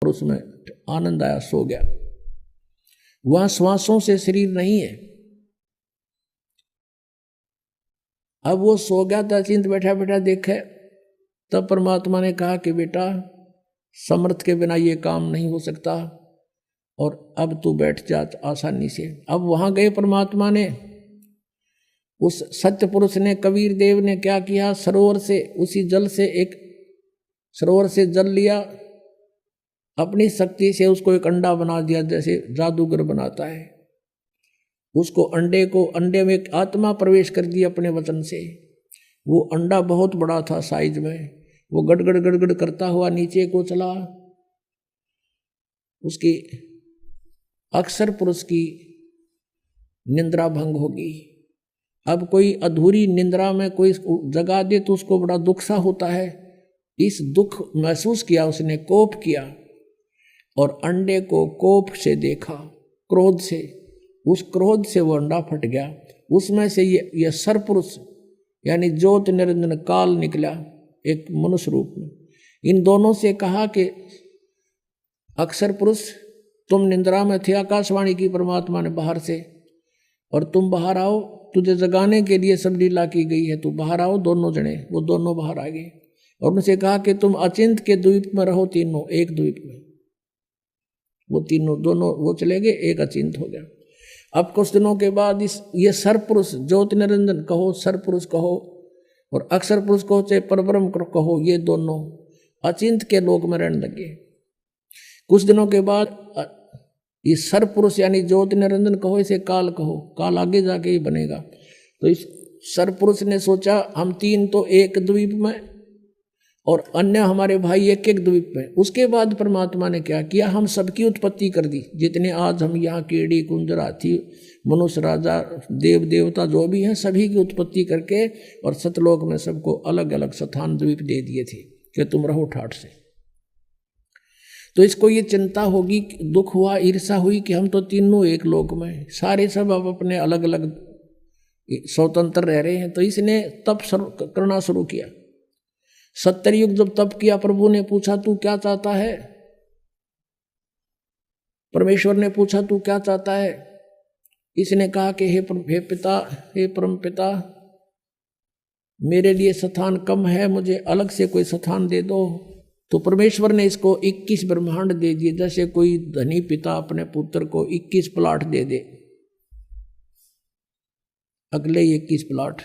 और उसमें आनंद आया, सो गया। वहां श्वासों से शरीर नहीं है। अब वो सो गया था, चिंत बैठा बैठा देखे, तब परमात्मा ने कहा कि बेटा समर्थ के बिना ये काम नहीं हो सकता, और अब तू बैठ जा आसानी से। अब वहां गए परमात्मा ने, उस सत्य पुरुष ने, कबीर देव ने क्या किया, सरोवर से, उसी जल से, एक सरोवर से जल लिया, अपनी शक्ति से उसको एक अंडा बना दिया, जैसे जादूगर बनाता है। उसको अंडे में एक आत्मा प्रवेश कर दी अपने वचन से। वो अंडा बहुत बड़ा था साइज में, वो गड़गड़ गड़गड़ करता हुआ नीचे को चला। उसकी अक्सर पुरुष की निंद्रा भंग होगी। अब कोई अधूरी निंद्रा में कोई जगा दे तो उसको बड़ा दुख सा होता है। इस दुख महसूस किया उसने, कोप किया, और अंडे को कोप से देखा, क्रोध से। उस क्रोध से वो अंडा फट गया। उसमें से ये सरपुरुष यानी ज्योत निरंजन काल निकला एक मनुष्य रूप में। इन दोनों से कहा कि अक्सर पुरुष तुम निंद्रा में थे, आकाशवाणी की परमात्मा ने बाहर से, और तुम बाहर आओ, तुझे जगाने के लिए सब लीला की गई है, तू बाहर आओ। दोनों जने वो दोनों बाहर आ गए और उनसे कहा कि तुम अचिंत के द्वीप में रहो, तीनों एक द्वीप में। वो तीनों दोनों वो चले गए, एक अचिंत हो गया। अब कुछ दिनों के बाद ये सरपुरुष, ज्योत निरंजन कहो, सरपुरुष कहो और अक्षर पुरुष कहो, चाहे परब्रह्म कहो, ये दोनों अचिंत के लोक में रहने लगे। कुछ दिनों के बाद ये सरपुरुष यानी ज्योत निरंजन कहो, इसे काल कहो, काल आगे जाके ही बनेगा। तो इस सरपुरुष ने सोचा हम तीन तो एक द्वीप में और अन्य हमारे भाई एक एक द्वीप में। उसके बाद परमात्मा ने क्या किया, हम सबकी उत्पत्ति कर दी। जितने आज हम यहाँ कीड़ी कुंजर हाथी मनुष्य राजा देव देवता जो भी हैं, सभी की उत्पत्ति करके और सतलोक में सबको अलग अलग स्थान द्वीप दे दिए थे कि तुम रहो ठाठ से। तो इसको ये चिंता होगी, दुख हुआ, ईर्षा हुई कि हम तो तीनों एक लोक में, सारे सब अब अपने अलग अलग स्वतंत्र रह रहे हैं। तो इसने तप करना शुरू किया। 70 युग जब तप किया, प्रभु ने पूछा तू क्या चाहता है, परमेश्वर ने पूछा तू क्या चाहता है। इसने कहा कि हे पिता, हे परम पिता, मेरे लिए स्थान कम है, मुझे अलग से कोई स्थान दे दो। तो परमेश्वर ने इसको 21 ब्रह्मांड दे दिए। जैसे कोई धनी पिता अपने पुत्र को 21 प्लाट दे दे, अगले 21 प्लाट।